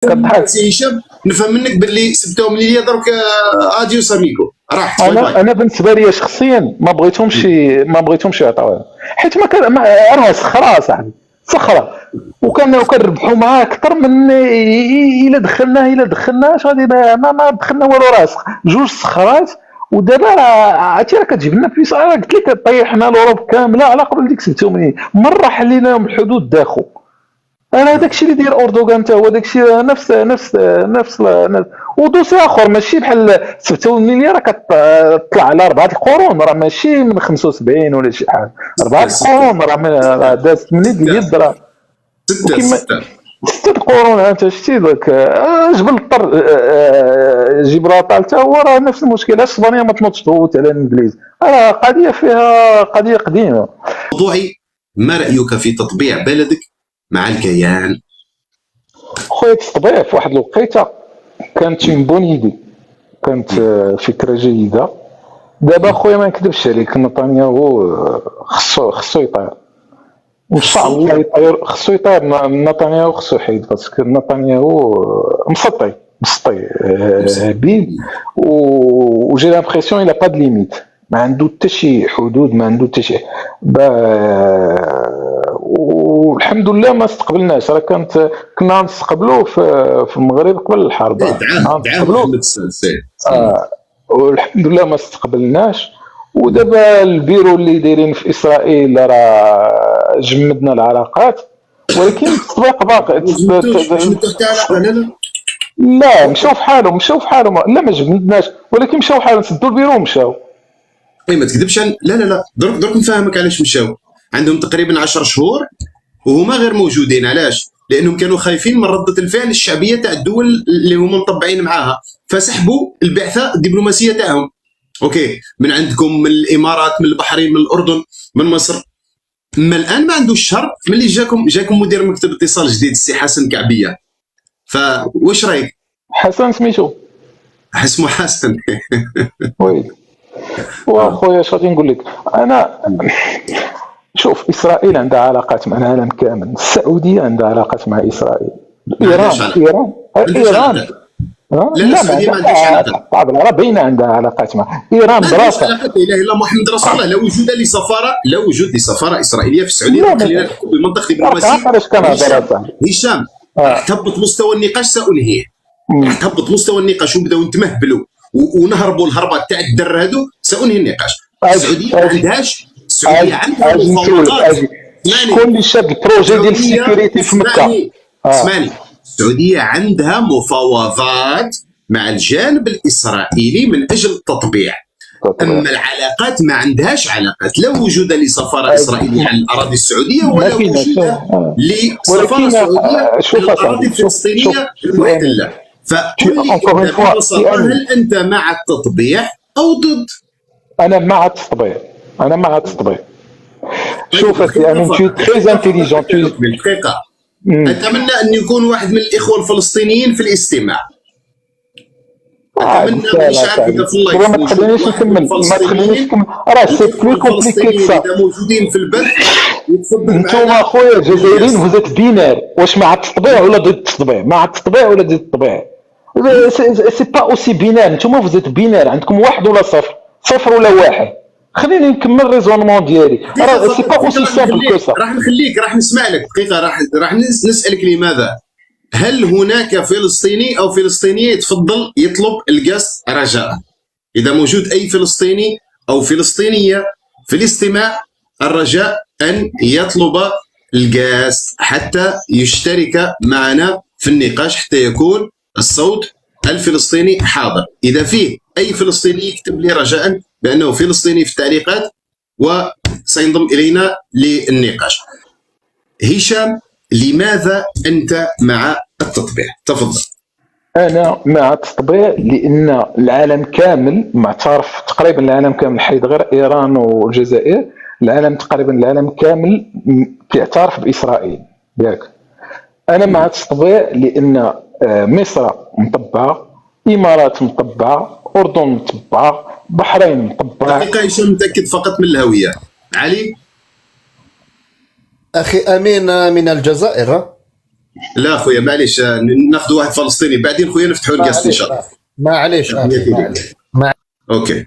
كضحك. سي هشام نفهم منك باللي سبتهم ليا درك اديو ساميكو راح انا بالنسبه لي شخصيا ما بغيتهمش يعطيوها، حيت ما كان راه صخره صاحبي، صخره، وكنربحوا معاه اكثر من الا دخلنا اش غادي ما دخلنا والو، راه جوج صخرات. ودابا راه عرفتي راه كتجيب لنا فلوس، راه قلت لك طيحنا الاوروب كامله على قبل ديك سبتهم مره حلينا لهم الحدود داخل. انا داكشي اللي داير اردوغان حتى هو داكشي نفس ودوسي اخر ماشي بحال 6 مليار، راه كتطلع على 4 القرون، راه ماشي من 75 ولا شي حاجه، 4 القرون راه دازت من اليد راه. ستة 6 القرون انت شتي داك جبل الطر جبرالتار حتى هو راه نفس المشكله، اسبانيا ما تنوضش توت على الانجليز، راه قضيه فيها قضيه قديمه. موضوعي، ما رايك في تطبيع بلدك مع الكيان؟ خويا التطبيع في واحد الوقيته كانت اون بون ايدي، كانت فكره جيده. دابا خويا ما نكذبش عليك، نتنياهو خصو يطير ان شاء الله، يطير خصو يطير نتنياهو، خصو يحيد، باسكو نتنياهو مسطي هبيل، وجي لامبرسيون الى با د ليميت، ما عنده حتى شي حدود، ما عنده حتى شي والحمد لله ما استقبلناش. راه كنا نستقبلوه في المغرب قبل الحرب، دعاه محمد السادسي. والحمد لله ما استقبلناش. ودابا البيرو اللي دايرين في اسرائيل راه جمدنا العلاقات، ولكن التطبيق باقي. جمدتوا حتى علاقه؟ لا مشاو في حالهم، لا ما جمدناش، ولكن مشاو في حالهم، سدوا البيرو ومشاو. اي ما تكذبش لا درك نفهمك علاش مشاو. عندهم تقريبا 10 شهور وهما غير موجودين. علاش؟ لانهم كانوا خايفين من رده الفعل الشعبيه تاع الدول اللي هما مطبعين معاها، فسحبوا البعثه الدبلوماسيه تاعهم. اوكي، من عندكم، من الامارات، من البحرين، من الاردن، من مصر. اما الان ما عندوش شهر ملي جاكم مدير مكتب اتصال جديد السي حسن كعبيه. فواش رايك؟ حسن سميتو؟ اسمه حسن. وي واخويا اش غادي نقول لك انا، شوف اسرائيل عندها علاقات مع العالم كامل، السعوديه عندها علاقات مع اسرائيل، ايران لا السعوديه ما عندهاش علاقات. طبعا راه باينه عندها علاقات مع ايران براسها. لا اله الا محمد رسول الله. لا وجود لسفاره اسرائيليه في السعوديه خلينا نحكم بمنطق دبلوماسي. هشام تهبط مستوى النقاش، سأنهيه. تهبط مستوى النقاش ونبداو نتمهبلوا ونهربوا الهربات تاع الدر هادو، سأنهي النقاش. السعوديه ما عندهاش، السعوديه عندها مفاوضات. شكون اللي شاد البروجي ديال السيكوريتي في مكه؟ اسمعني، السعوديه عندها مفاوضات مع الجانب الاسرائيلي من اجل التطبيع. اما العلاقات ما عندهاش علاقات، لا وجود لسفاره اسرائيليه على الاراضي السعوديه ولا وجود لسفاره سعوديه على الاراضي الفلسطينيه المحتله. فقل لي ببساطه، هل انت مع التطبيع او ضد؟ انا مع التطبيع. شوف اخي، انا انت تري انتيليجون بالدقيقه. اتمنى ان يكون واحد من الاخوه الفلسطينيين في الاستماع. اتمنى، مش عارف اذا في اللايف ما تخلينيش نكمل، راه سي بلو كومبليكي كسا. اذا موجودين في البث يتفضل. انتوما اخويا الجزائريين وزات بينار، واش مع التطبيع ولا ضد التطبيع؟ مع التطبيع ولا ضد التطبيع؟ سي با اوسي بينار. انتوما وزات بينار، عندكم واحد ولا صفر ولا واحد. خليني نكمل ريزونمون ديالي، راه سي با اوسي سامبل كو. راح نسمع لك دقيقه. راح نسالك لماذا هل هناك فلسطيني او فلسطينيه يتفضل يطلب القص رجاء؟ اذا موجود اي فلسطيني او فلسطينيه في الاستماع، الرجاء ان يطلب القاس حتى يشترك معنا في النقاش، حتى يكون الصوت الفلسطيني حاضر. اذا فيه اي فلسطيني يكتب لي رجاء بانه فلسطيني في التعليقات وسينضم الينا للنقاش. هشام، لماذا انت مع التطبيع؟ تفضل. انا مع التطبيع لان العالم كامل معترف، تقريبا العالم كامل حيد غير ايران والجزائر، تقريبا العالم كامل كيعترف باسرائيل ياك. انا مع التطبيع لان مصر مطبعه، الامارات مطبعه، اردن مطبعه، بحرين مطبعه. دقيقه هشام، متاكد فقط من الهويه. علي اخي امين من الجزائر. لا خويا معليش، ناخذ واحد فلسطيني بعدين خويا نفتحوا القصد ان شاء الله. معليش اوكي.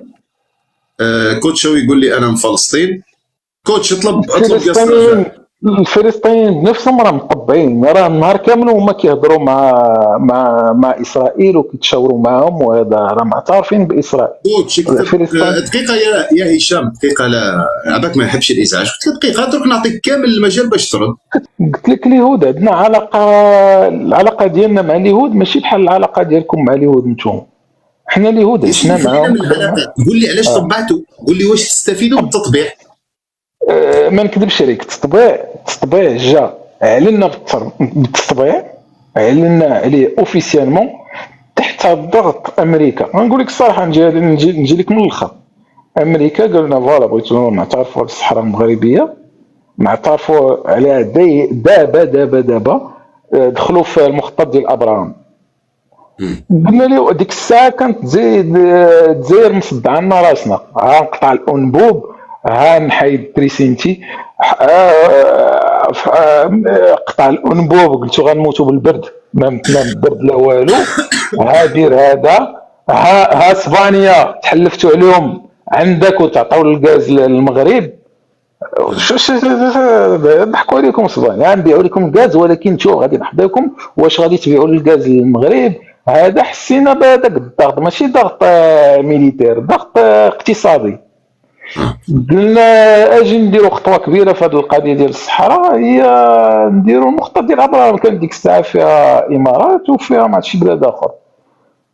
كوتش يقول لي انا من فلسطين. كوتش اطلب قصد رجاء. الفلسطينيين بنفسهم راهم مطبعين، راه النهار كامل هما كيهضروا مع اسرائيل وكيتشاوروا معاهم، وهذا راه معترفين باسرائيل. كوتش دقيقه يا هشام، دقيقه، لا عباك ما يحبش الازعاج، قلت دقيقه درك نعطيك كامل المجال باش ترد. قلت لك اليهود عندنا العلاقه ديالنا مع اليهود ماشي بحال العلاقه ديالكم مع اليهود نتوما. حنا اليهود عشنا معاهم. قول لي علاش طبعتوا، قول لي واش تستفيدوا من التطبيع. ما نكذبش عليك، التطبيع جا اعلنا بالتطبيع، اعلنا عليه اوفيسيالمون تحت ضغط امريكا. غنقول لك الصراحه، نجي لك من الاخر. امريكا قال لنا فوالا بغيتو نعترفوا الصحراء المغربيه، نعترفوا عليها دابا دخلوا في المخطط ديال ابراهام. قلنا له ديك الساعه كانت الجزائر مصدعه لنا راسنا، ها نقطع الانبوب، ها نحيد تريسينتي، قطع الانبوب، قلتو غنموتوا بالبرد، ما متنا بالبرد لا والو، ها دير هذا، ها اسبانيا تحلفتوا عليهم عندك وتعطيو الغاز للمغرب. ضحكوا عليكم اسبانيا، نبيعوا لكم الغاز ولكن نتوما غادي نحضيكم، واش غادي تبيعوا الغاز للمغرب؟ هذا حسينا بهذاك الضغط، ماشي ضغط ميليتير، ضغط اقتصادي. قلنا اجي نديروا خطوه كبيره في هذه القضيه ديال الصحراء، هي نديروا المخطط ديال ابراهام. كان ديك الساعه فيها امارات وفيها مع شي بلاد اخر،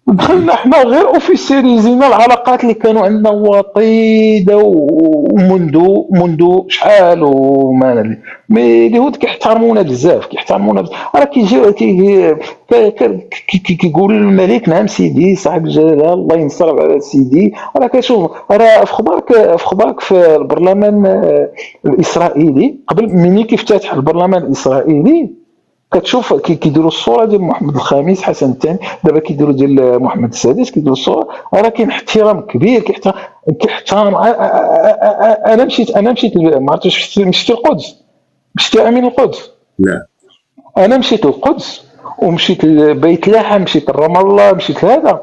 دخلنا حنا غير اوفيسياليزينا العلاقات اللي كانوا عندنا وطيده ومنذ شحال وما مي اليهود كيحترمونا بزاف، راه كيجيو كيقول الملك نعم سيدي صاحب الجلاله الله ينصر على سيدي. راه كتشوف، راه في خبارك في البرلمان الاسرائيلي قبل مني كيفتتح البرلمان الاسرائيلي، كتشوف كيديروا الصوره ديال محمد الخامس حسن الثاني، دابا كيديروا ديال محمد السادس، كيديروا الصوره. راه كاين احترام كبير، كيحترم. انا مشيت ما عرفتش، مشيت القدس، مشيت امين القدس. لا انا مشيت القدس ومشيت لبيت لحم، مشيت لرام الله، مشيت لهذا،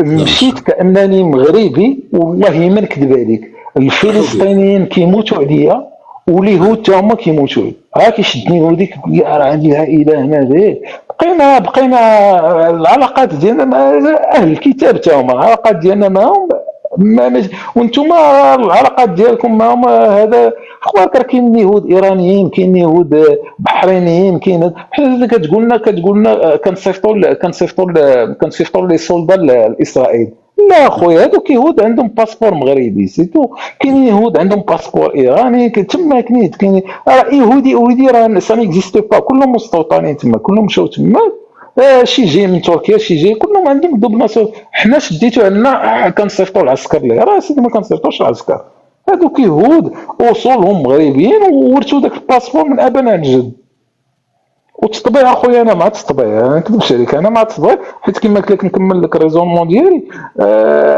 مشيت كانني مغربي. والله ما نكذب عليك، الفلسطينيين كيموتوا عليا واليهود تا هما كيموتوا لي. ها كيشدني يهودي كيقول لي راه عندي عائله هنا به. بقينا العلاقات ديالنا مع اهل الكتاب تا هما، العلاقات ديالنا معهم وانتم العلاقات ديالكم معهم. هذا اخبارك راه كاين يهود ايرانيين، كاين يهود بحرينيين، كاين كتقول لنا كنصيفطوا لي سولدا لاسرائيل. لا خويا، هذوك يهود عندهم باسبور مغربي سيتو، كاين يهود عندهم باسبور ايراني، تما كاين راه يهودي راه سا نيكزيستو با، كلهم مستوطنين تما، كلهم مشاو تما. شي جاي من تركيا، شي جاي، كلهم عندهم دوبل ناسيون. حنا شديتو عندنا كنصيفطوا العسكر ليه، راه سيدي ما كنصيفطوش العسكر. هذوك يهود اصولهم مغربيين وورثوا داك الباسبور من اباء عن جد. وتطبيع اخويا، انا مع التطبيع، انا نكذبش عليك، انا مع التطبيع، حيت كما قلت لك نكمل لك الريزونمون ديالي.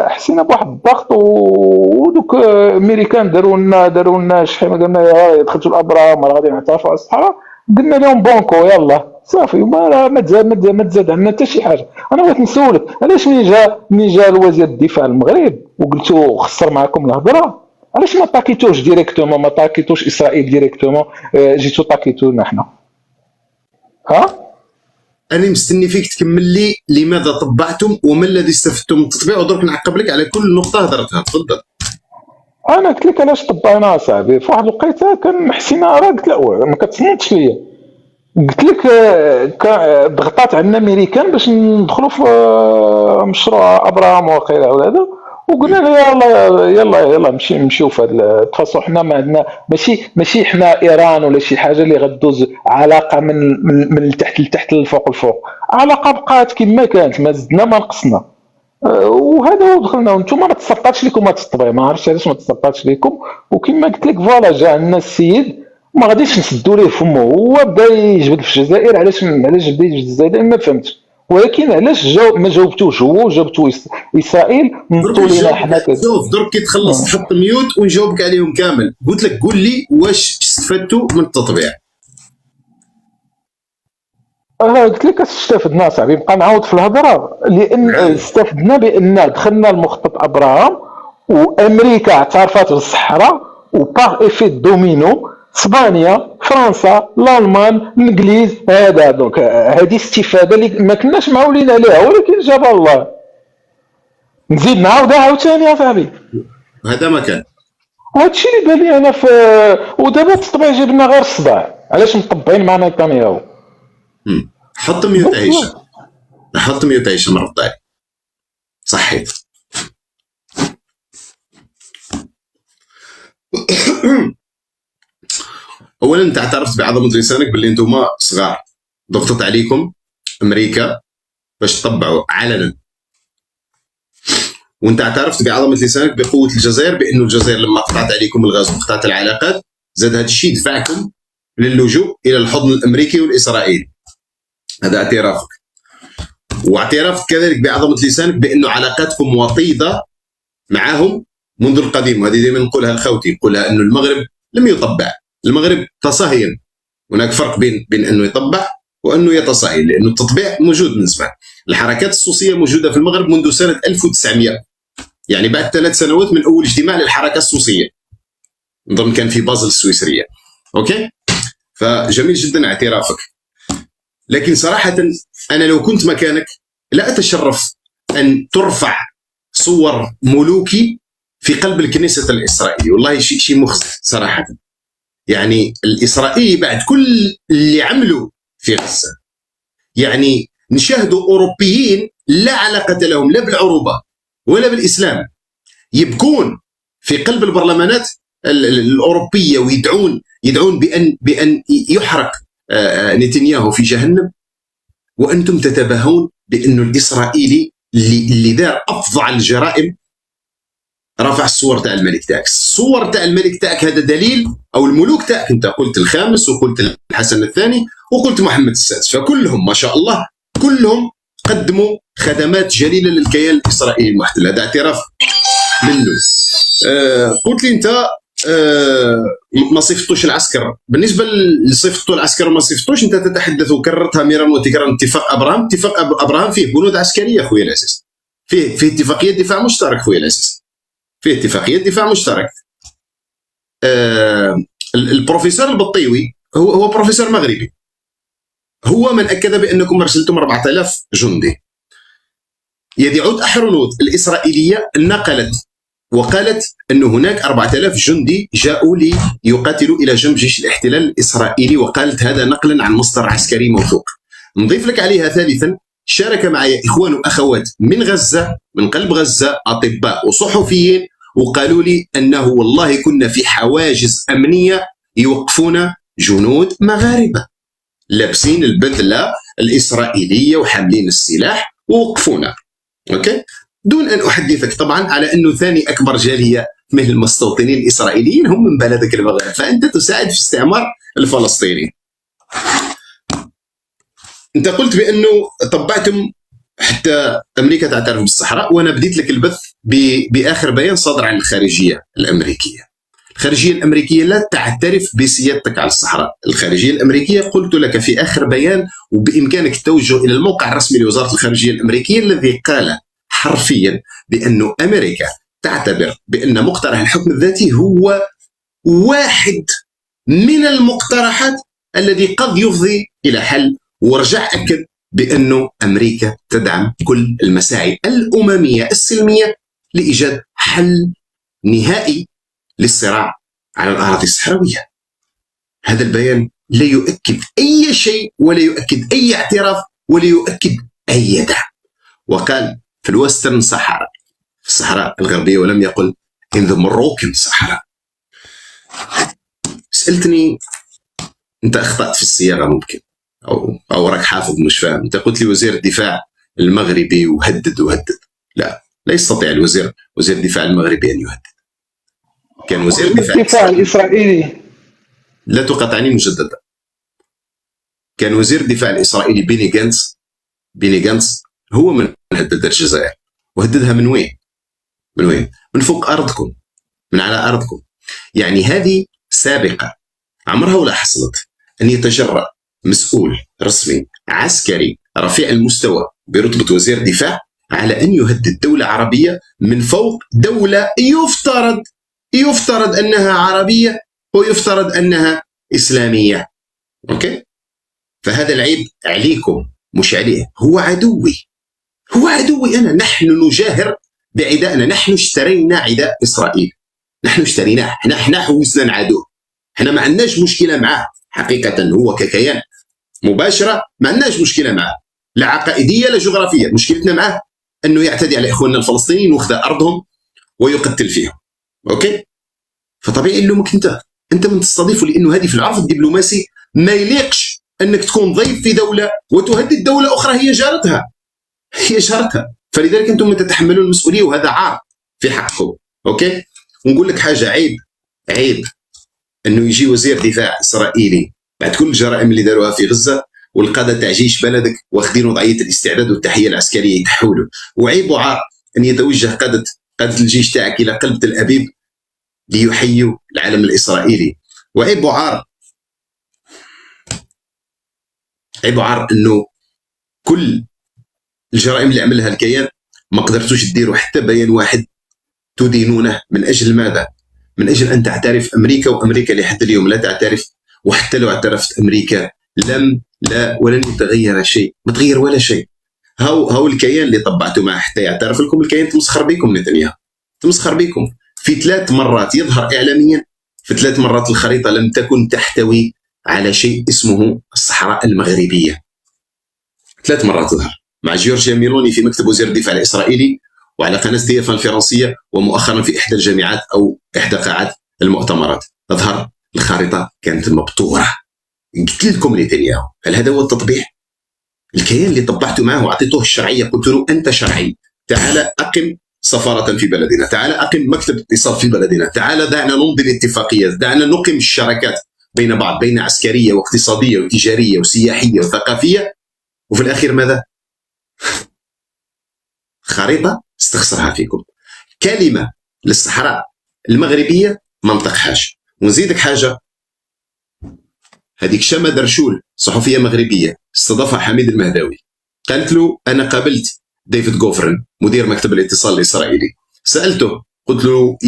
حسينا بواحد الضغط، ودوك امريكان داروا لنا شحال ما قلنا دخلتوا الابرام راه غادي نعترفوا على الصحراء، قلنا لهم بونكو يلا صافي، ما تزاد عندنا حتى شي حاجه. انا بغيت نسولك علاش ملي جا الوزير الدفاع المغرب وقلتو خسر معكم الهضره، علاش ما طاكيتوش ديريكتومون، ما طاكيتوش اسرائيل ديريكتومون، جيتو طاكيتونا حنا؟ أنا مستني فيك تكمل لي لماذا طبعتم وما الذي استفدتم من التطبيع، ودرك نعقب لك على كل نقطة هضرتها. تفضل. أنا قلت لك علاش طبعنا أصاحبي، في واحد الوقيته كان حسينا راه قلت لا ما كتصنتش ليا، قلت لك ضغطات عندنا أمريكان باش ندخلوا في مشروع أبراهام وغيره وهذا، وقلنا يلا نمشيو في هذا التخصص. حنا ما عندنا ماشي حنا ايران ولا شي حاجه اللي غدوز علاقه من التحت لتحت للفوق، علاقه بقات كما كانت، ما زدنا ما نقصنا. وهذا هو دخلنا، وانتم ما تسقطش لكم هذا التطبيع، ما عرفتش علاش ما تسقطش لكم. وكما قلت لك فوالا جا عندنا السيد، ما غاديش نسدوا ليه فمه، هو بدا يجبد في الجزائر. علاش بدا يجبد في الجزائر ما فهمتش، ولكن علاش ما جاوبتوش هو وجاوبتو اسرائيل نطوا لينا حنا شوف درك كي تخلص تحط ميوت ونجاوبك عليهم كامل. قلت لك قول لي واش استفدتوا من التطبيع. قلت لك استفدنا صاحبي، بقى نعاود في الهضره، لان استفدنا بان دخلنا المخطط ابراهام وامريكا اعترفت بالصحراء، وباغ افي دومينو اسبانيا فرنسا الالمان الانجليز. هذا دونك هذه استفاده اللي ما كناش معولين عليها، ولكن جاب الله. نزيد نعاودها عاوتاني يا صاحبي، هذا ما كان. هادشي اللي بان لي انا في. ودابا التطبيع جبنا غير الصداع، علاش مطبعين معنا نتنياهو. حط ميوت عيشه، حط ميوت عيشه مره ثانيه. صحيت. اولا انت اعترفت بعظمه لسانك باللي انتم صغار، ضغطت عليكم امريكا باش تطبعوا علنا، وانت اعترفت بعظمه لسانك بقوه الجزائر، بانه الجزائر لما قطعت عليكم الغاز وقطعت العلاقات زاد هذا الشيء دفعكم للجوء الى الحضن الامريكي والاسرائيلي. هذا اعترافك. واعترافك كذلك بعظمه لسانك بانه علاقاتكم وطيده معهم منذ القديم، وهذه دائما نقولها الخوتي، يقولها انه المغرب لم يطبع، المغرب تصهين. هناك فرق بين انه يطبع وانه يتصهين، لانه التطبيع موجود من زمان. الحركات السوسيه موجوده في المغرب منذ سنه 1900، يعني بعد 3 سنوات من اول اجتماع للحركه السوسيه، نظن كان في بازل السويسريه. اوكي، فجميل جدا اعترافك. لكن صراحه انا لو كنت مكانك لا اتشرف ان ترفع صور ملوكي في قلب الكنيسه الاسرائيلي، والله شيء مخزي صراحه. يعني الاسرائيلي بعد كل اللي عملوا في غزه، يعني نشاهدوا اوروبيين لا علاقه لهم لا بالعروبه ولا بالاسلام يبكون في قلب البرلمانات الاوروبيه ويدعون بان يحرق نتنياهو في جهنم، وانتم تتباهون بانه الاسرائيلي اللي دار افظع الجرائم رفع الصور تاع الملك تاعك. الصور تاع الملك تاعك هذا دليل، او الملوك تاعك، انت قلت الخامس وقلت الحسن الثاني وقلت محمد السادس، فكلهم ما شاء الله كلهم قدموا خدمات جليله للكيان الاسرائيلي المحتل. هذا اعتراف منه. قلت لي انت ما صفتوش العسكر. بالنسبه لصفتوا العسكر وما صفتوش، انت تتحدث وكررتها مرارا وتكرارا اتفاق ابراهام. اتفاق ابراهام فيه بنود عسكريه خويا العزيز، فيه اتفاقيه دفاع مشترك خويا العزيز، فيه اتفاقيه دفاع مشترك. البروفيسور البطيوي هو بروفيسور مغربي، هو من اكد بانكم ارسلتم 4000 جندي. يدعوت احرنوت الاسرائيليه نقلت وقالت أن هناك 4000 جندي جاءوا ليقاتلوا إلى جنب جيش الاحتلال الإسرائيلي، وقالت هذا نقلا عن مصدر عسكري موثوق. نضيف لك عليها ثالثا، شارك معي إخوان وأخوات من غزة، من قلب غزة، أطباء وصحفيين، وقالوا لي أنه والله كنا في حواجز أمنية يوقفون جنود مغاربة لابسين البذلة الإسرائيلية وحاملين السلاح ووقفونا. أوكي؟ دون أن أحدثك طبعا على أنه ثاني أكبر جالية من المستوطنين الإسرائيليين هم من بلدك المغرب، فأنت تساعد في استعمار الفلسطيني. أنت قلت بأنه طبعتم حتى أمريكا تعترف بالصحراء، وأنا بديت لك البث بآخر بيان صادر عن الخارجية الأمريكية. الخارجية الأمريكية لا تعترف بسيادتك على الصحراء. الخارجية الأمريكية قلت لك في آخر بيان، وبإمكانك التوجه إلى الموقع الرسمي لوزارة الخارجية الأمريكية الذي قال حرفيا بأن أمريكا تعتبر بأن مقترح الحكم الذاتي هو واحد من المقترحات الذي قد يفضي إلى حل، ورجع أكد بأنه أمريكا تدعم كل المساعي الأممية السلمية لإيجاد حل نهائي للصراع على الأراضي الصحراوية. هذا البيان لا يؤكد أي شيء ولا يؤكد أي اعتراف ولا يؤكد أي دعم، وقال في الوسترن صحراء، في الصحراء الغربية، ولم يقل in the Moroccan صحراء. سألتني أنت أخطأت في الصياغة ممكن، أو راك حافظ مش فاهم. أنت قلت لي وزير الدفاع المغربي وهدد. لا يستطيع وزير الدفاع المغربي أن يهدد. كان وزير الدفاع الإسرائيلي. لا تقاطعني مجددا. كان وزير الدفاع الإسرائيلي بيني جانتس هو من هدد الجزائر. وهددها من وين؟ من فوق أرضكم، من على أرضكم. يعني هذه سابقة عمرها ولا حصلت أن يتجرأ مسؤول رسمي عسكري رفيع المستوى برتبة وزير دفاع على أن يهدد دولة عربية من فوق دولة يفترض أنها عربية ويفترض أنها إسلامية. أوكي؟ فهذا العيب عليكم مش عليه. هو عدوي أنا. نحن نجاهر بعدائنا. نحن اشترينا عداء إسرائيل، نحن اشتريناه، احنا حوسنا نعادوه. احنا ما عندناش مشكلة معاه حقيقة، هو ككيان مباشرة ما عندناش مشكلة معاه، لا عقائدية لا جغرافية. مشكلتنا معاه أنه يعتدي على إخواننا الفلسطينيين ويخذ أرضهم ويقتل فيهم. أوكي؟ فطبيعي نلومك أنت من تستضيفه، لأنه هذه في العرف الدبلوماسي ما يليقش أنك تكون ضيف في دولة وتهدد دولة أخرى هي جارتها. فلذلك أنتم من تتحملون المسؤولية، وهذا عار في حقكم. أوكي؟ ونقول لك حاجة، عيب أنه يجي وزير دفاع إسرائيلي بعد كل الجرائم اللي داروها في غزة، والقادة تاع جيش بلدك واخدين وضعية الاستعداد والتحية العسكرية يتحولوا. وعيب وعار أن يتوجه قادة الجيش تاعك إلى قلب تل أبيب ليحيوا العالم الإسرائيلي. وعيب وعار أنه كل الجرائم اللي عملها الكيان ما قدرتوش تديروا حتى بيان واحد تدينونه. من أجل ماذا؟ من أجل أن تعترف أمريكا، وأمريكا لحد اليوم لا تعترف. وحتى لو اعترفت أمريكا ولن يتغير شيء، ما تغير ولا شيء. هاو الكيان اللي طبعتوا معه حتى يعترف لكم. الكيان تمسخر بكم، نتنياهو تمسخر بكم في 3 مرات يظهر إعلاميا. في 3 مرات الخريطة لم تكن تحتوي على شيء اسمه الصحراء المغربية. 3 مرات تظهر مع جورجيا ميلوني في مكتب وزير الدفاع الإسرائيلي، وعلى قناة TF1 الفرنسية، ومؤخرا في إحدى الجامعات أو إحدى قاعات المؤتمرات. تظهر الخريطة كانت مبتورة. قلت لكم نتنياهو، هل هذا هو التطبيع؟ الكيان اللي طبعتوا معه وعطيتوه الشرعية، قلت له أنت شرعي، تعال أقم سفارة في بلدنا، تعال أقم مكتب اتصال في بلدنا، تعال دعنا نمضي الاتفاقيات، دعنا نقم الشراكات بين بعض، بين عسكرية واقتصادية وتجارية وسياحية وثقافية. وفي الأخير ماذا؟ خريطة استخسرها فيكم. كلمة للصحراء المغربية ما نطقهاش. ونزيدك حاجة، هذيك شمة درشول صحفية مغربية استضافها حميد المهداوي، قالت له أنا قابلت ديفيد غوفرن مدير مكتب الاتصال الإسرائيلي، سألته قلت له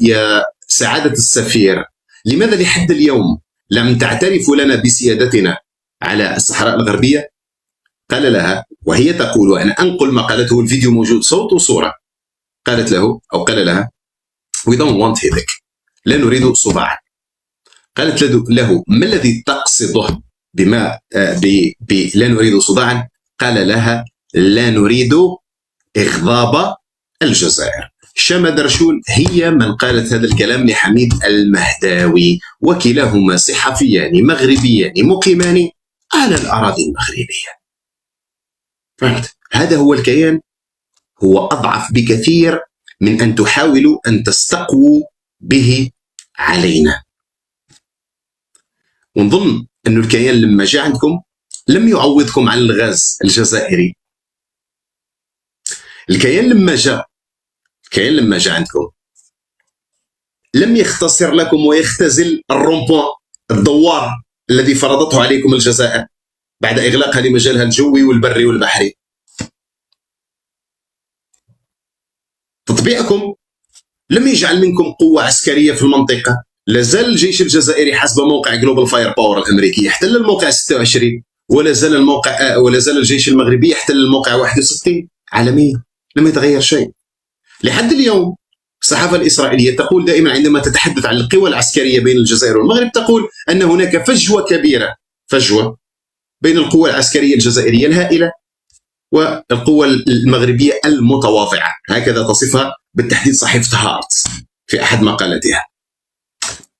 يا سعادة السفير، لماذا لحد اليوم لم تعترفوا لنا بسيادتنا على الصحراء الغربية؟ قال لها، وهي تقول وأنا أنقل ما قالته، الفيديو موجود صوت وصورة، قالت له أو قال لها we don't want headache، لا نريد صداعا. قالت له ما الذي تقصده بما لا نريد صداعا؟ قال لها لا نريد إغضاب الجزائر. شمة درشول هي من قالت هذا الكلام لحميد المهداوي، وكلاهما صحفيان مغربيان مقيمان على الأراضي المغربية. فهمت؟ هذا هو الكيان. هو أضعف بكثير من أن تحاولوا أن تستقووا به علينا. ونظن أن الكيان لما جاء عندكم لم يعوضكم عن الغاز الجزائري. الكيان لما جاء عندكم لم يختصر لكم ويختزل الرومبوان الدوار الذي فرضته عليكم الجزائر بعد إغلاقها لمجالها الجوي والبري والبحري. تطبيعكم لم يجعل منكم قوة عسكرية في المنطقة. لازال الجيش الجزائري حسب موقع جلوبال فاير باور الأمريكي يحتل الموقع 26، ولا زال الجيش المغربي يحتل الموقع 61 عالميا. لم يتغير شيء لحد اليوم. الصحافة الإسرائيلية تقول دائما عندما تتحدث عن القوى العسكرية بين الجزائر والمغرب، تقول أن هناك فجوة كبيرة، فجوة بين القوى العسكرية الجزائرية الهائلة والقوى المغربية المتواضعة، هكذا تصفها بالتحديد صحيفة هارتس في أحد مقالاتها.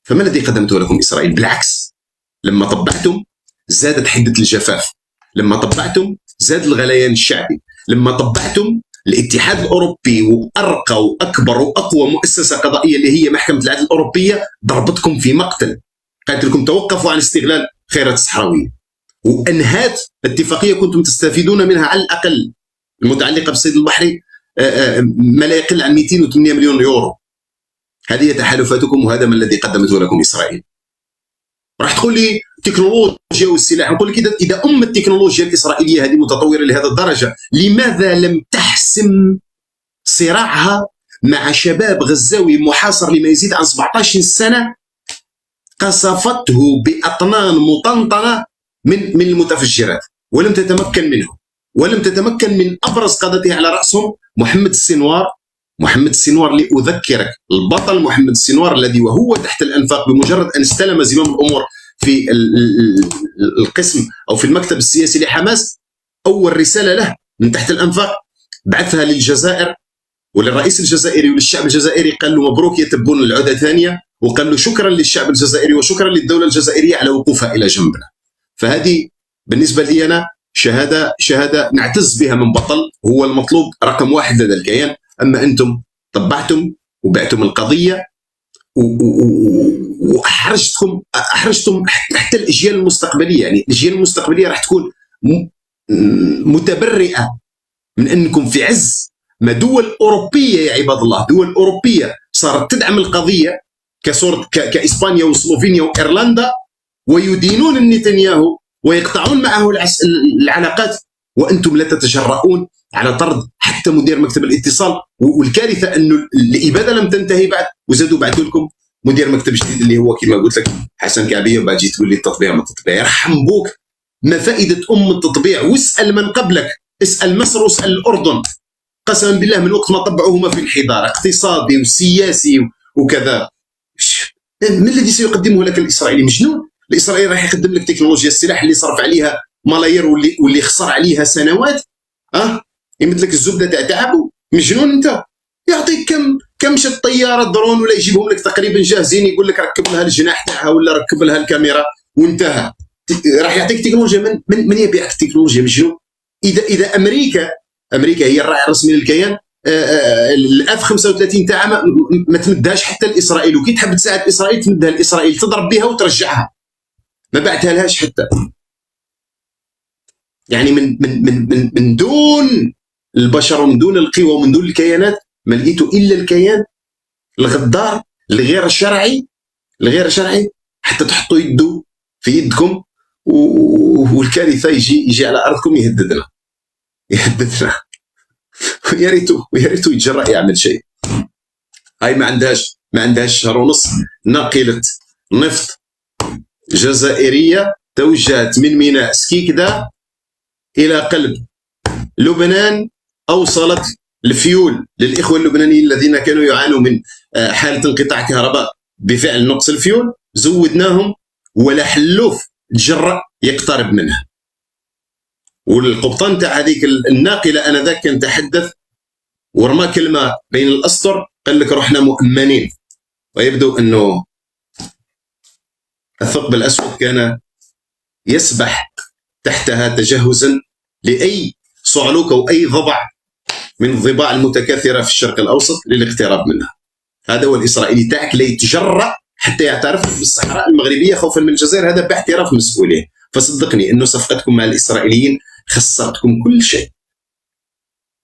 فما الذي قدمته لكم إسرائيل؟ بالعكس، لما طبعتم زادت حدة الجفاف، لما طبعتم زاد الغليان الشعبي، لما طبعتم الاتحاد الأوروبي وأرقى وأكبر وأقوى مؤسسة قضائية اللي هي محكمة العدل الأوروبية ضربتكم في مقتل، قالت لكم توقفوا عن استغلال خيرات الصحراوية، وأنهات اتفاقية كنتم تستفيدون منها على الأقل المتعلقة بالصيد البحري ما لا يقل عن 208 مليون يورو. هذه تحالفاتكم، وهذا ما الذي قدمته لكم إسرائيل. راح تقول لي تكنولوجيا والسلاح، نقول لك اذا التكنولوجيا الاسرائيليه هذه متطوره لهذه الدرجه، لماذا لم تحسم صراعها مع شباب غزاوي محاصر لما يزيد عن 17 سنه قصفته باطنان مطنطنه من المتفجرات، ولم تتمكن منه، ولم تتمكن من ابرز قادته على راسهم محمد السنوار. محمد السنوار اللي اذكرك، البطل محمد السنوار الذي وهو تحت الانفاق بمجرد ان استلم زمام الامور في القسم او في المكتب السياسي لحماس، اول رساله له من تحت الانفاق بعثها للجزائر وللرئيس الجزائري وللشعب الجزائري، قال له مبروك يا تبون العوده ثانيه، وقال له شكرا للشعب الجزائري وشكرا للدوله الجزائريه على وقوفها الى جنبنا. فهذه بالنسبه لي انا شهاده نعتز بها من بطل، هو المطلوب رقم واحد لدى الكيان. اما انتم طبعتم وبعتم القضيه واحرجتم حتى الاجيال المستقبليه، يعني الاجيال المستقبليه راح تكون متبرئه من انكم في عز ما دول اوروبيه يا عباد الله، دول اوروبيه صارت تدعم القضيه كصورة كاسبانيا وسلوفينيا وايرلندا، ويدينون نتنياهو ويقطعون معه العلاقات، وانتم لا تتجرؤون على طرد حتى مدير مكتب الاتصال. والكارثه انه الاباده لم تنتهي بعد، وزادوا بعثوا لكم مدير مكتب جديد اللي هو كما قلت لك حسن كعبيه، وبعد جيت تقول لي التطبيع ما التطبيع، يرحم بوك. ما فائده التطبيع؟ واسال من قبلك، اسال مصر واسال الاردن، قسما بالله من وقت ما طبعوا هما في انحدار اقتصادي وسياسي وكذا. ما الذي سيقدمه لك الاسرائيلي؟ مجنون. الاسرائيلي راح يقدم لك تكنولوجيا السلاح اللي صرف عليها ملايير واللي خسر عليها سنوات، يمد لك الزبده تاع تعبه. مجنون انت؟ يعطيك كم شت طياره درون ولا يجيبهم لك تقريبا جاهزين، يقول لك ركب لها الجناح تاعها ولا ركب لها الكاميرا وانتهى. راح يعطيك تكنولوجيا. من يبيعك التكنولوجيا؟ مجنون. اذا امريكا هي الراعي الرسمي للكيان، الاف 35 تاعها ما تمدهاش حتى لاسرائيل، وكي تحب تساعد اسرائيل تمدها لاسرائيل، تضرب بها وترجعها، ما بعتها لهاش حتى. يعني من دون البشر ومن دون القوى ومن دون الكيانات ما لقيتوا الا الكيان الغدار الغير شرعي حتى تحطوا يده في يدكم، والكارثه يجي على ارضكم يهددنا. ويا ريتو يتجرأ يعمل شيء. هاي ما عندهاش شهر ونص ناقله نفط جزائريه توجهت من ميناء سكيكدا الى قلب لبنان، اوصلت الفيول للاخوه اللبنانيين الذين كانوا يعانوا من حاله انقطاع كهرباء بفعل نقص الفيول، زودناهم ولا حلوف تجرأ يقترب منها. والقبطان تاع هذيك الناقله انذاك كان تحدث ورمى كلمه بين الاسطر، قال لك رحنا مؤمنين. ويبدو انه الثقب الاسود كان يسبح تحتها تجهزا لاي صعلوك او اي ضبع من الضباع المتكاثره في الشرق الاوسط للاقتراب منها. هذا هو الاسرائيلي تاعك، لا يتجرأ حتى يعترف بالصحراء المغربيه خوفا من الجزائر، هذا باعتراف مسؤوليه. فصدقني انه صفقتكم مع الاسرائيليين خسرتكم كل شيء.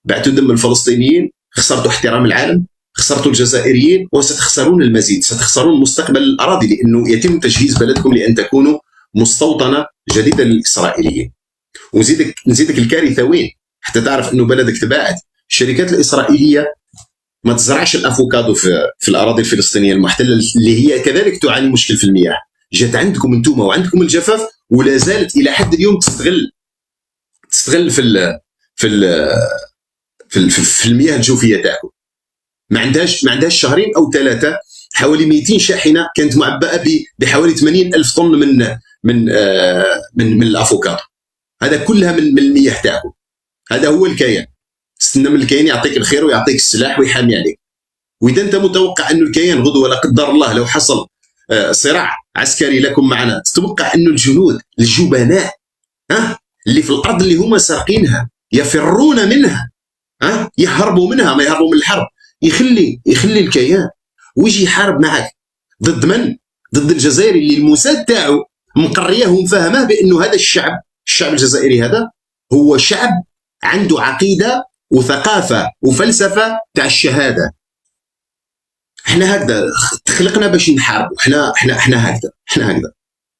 بعتوا دم الفلسطينيين، خسرتوا احترام العالم، خسرتوا الجزائريين، وستخسرون المزيد، ستخسرون مستقبل الاراضي، لانه يتم تجهيز بلدكم لان تكونوا مستوطنه جديده للاسرائيليين. ونزيدك الكارثه وين؟ حتى تعرف انه بلدك تباعد. الشركات الاسرائيليه ما تزرعش الافوكادو في الاراضي الفلسطينيه المحتله اللي هي كذلك تعاني مشكل في المياه. جات عندكم انتم وعندكم الجفاف، ولا زالت الى حد اليوم تستغل في المياه الجوفيه تاعكم. ما عندهاش شهرين او ثلاثه حوالي 200 شاحنه كانت معبأه بحوالي 80,000 طن من الافوكادو. هذا كلها من المياه تاعكم. هذا هو الكيان. استنى من الكيان يعطيك الخير ويعطيك السلاح ويحامي عليك. واذا انت متوقع انه الكيان غدوه لا قدر الله لو حصل صراع عسكري لكم معنا، تتوقع انه الجنود الجبناء اللي في الارض اللي هم سارقينها يفرون منها، يهربوا منها، ما يهربوا من الحرب، يخلي الكيان ويجي يحارب معك ضد من؟ ضد الجزائري اللي الموساد تاعو مقريه ومفهمه بانه هذا الشعب الجزائري هذا هو شعب عنده عقيده وثقافه وفلسفه تاع الشهاده. احنا هكذا تخلقنا باش نحاربوا، احنا هكذا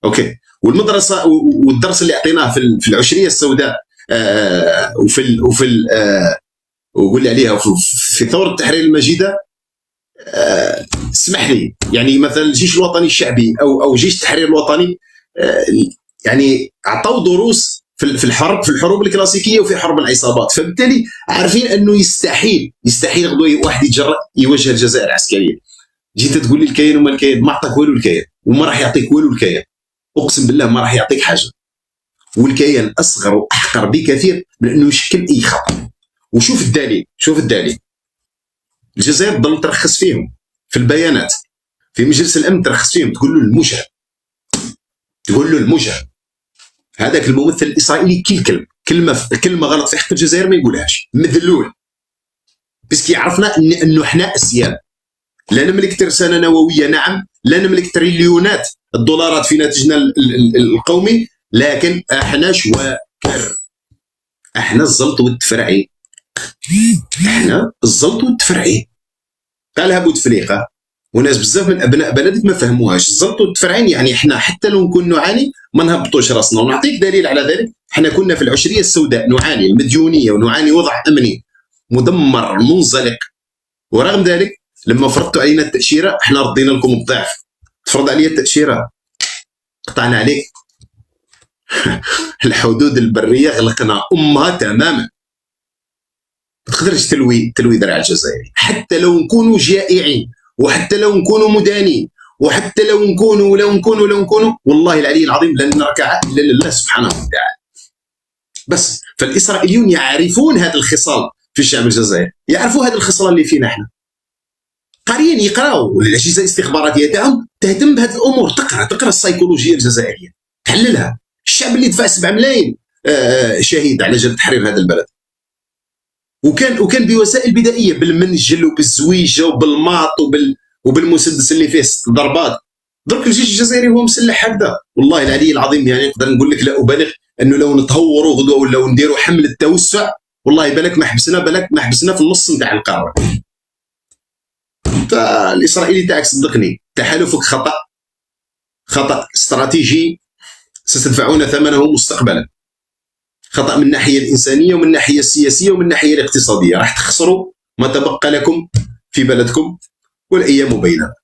اوكي. والمدرسه والدرس اللي اعطيناه في العشريه السوداء وفي وقول لي عليها في ثوره التحرير المجيده، اسمح لي يعني مثلا الجيش الوطني الشعبي او جيش التحرير الوطني، يعني اعطوا دروس في الحروب الكلاسيكيه وفي حرب العصابات، فبالتالي عارفين انه يستحيل غدوه واحد يتجرأ يواجه الجزائر عسكريا. جيت تقول لي الكيان وما الكيان، ما اعطاك والو الكيان وما راح يعطيك والو الكيان، اقسم بالله ما راح يعطيك حاجه. والكيان اصغر واحقر بكثير من انه يشكل اي خطر. وشوف الدليل، الجزائر تضل ترخص فيهم في البيانات، في مجلس الامن ترخص فيهم، تقول له المجرم، هذاك الممثل الاسرائيلي كلمه غلط في حق الجزائر ما يقولهاش، مذلول، بس يعرفنا انه احنا اسياد، لا نملك ترسانه نوويه، نعم، لا نملك تريليونات الدولارات في ناتجنا القومي، لكن احنا شواكر، احنا الزلط والتفرعي، قالها بوتفليقه، وناس بزاف من ابناء بلدك ما فهموهاش. الزلط والتفرعين يعني احنا حتى لو نكون نعاني ما نهبطوش راسنا. ونعطيك دليل على ذلك، احنا كنا في العشريه السوداء نعاني المديونيه ونعاني وضع امني مدمر منزلق، ورغم ذلك لما فرضتوا علينا التاشيره احنا ردينا لكم الضعف. تفرض علي التاشيره قطعنا عليك الحدود البريه غلقنا امها تماما، ما تقدرش تلوي ذراع الجزائري، حتى لو نكونوا جائعين، وحتى لو نكونوا مدانين، وحتى لو نكونوا والله العلي العظيم لن نركع الا لله سبحانه وتعالى. بس فالاسرائيليون يعرفون هذا الخصال في الشعب الجزائري، يعرفوا هذه الخصال اللي فينا احنا، قاريين يقراوا الاجهزه الاستخباراتيه تاعهم تهتم بهذه الامور، تقرا السيكولوجيه الجزائريه، تحللها. الشعب اللي دفع 7 ملايين شهيد على جال تحرير هذا البلد، وكان بوسائل بدائيه، بالمنجل وبالزويجه وبالماط وبالمسدس اللي فيه 6 ضربات. درك الجيش الجزائري هو مسلح هكذا، والله العلي العظيم يعني نقدر نقول لك لا ابالغ انه لو نتهوروا غدوه ولا نديروا حمله توسع، والله بالك ما حبسنا في النص نتاع القاره. فالاسرائيلي تاعك صدقني تحالفك خطا استراتيجي ستدفعون ثمنه مستقبلا، خطأ من الناحية الإنسانية ومن الناحية السياسية ومن الناحية الاقتصادية، راح تخسروا ما تبقى لكم في بلدكم والأيام بينها.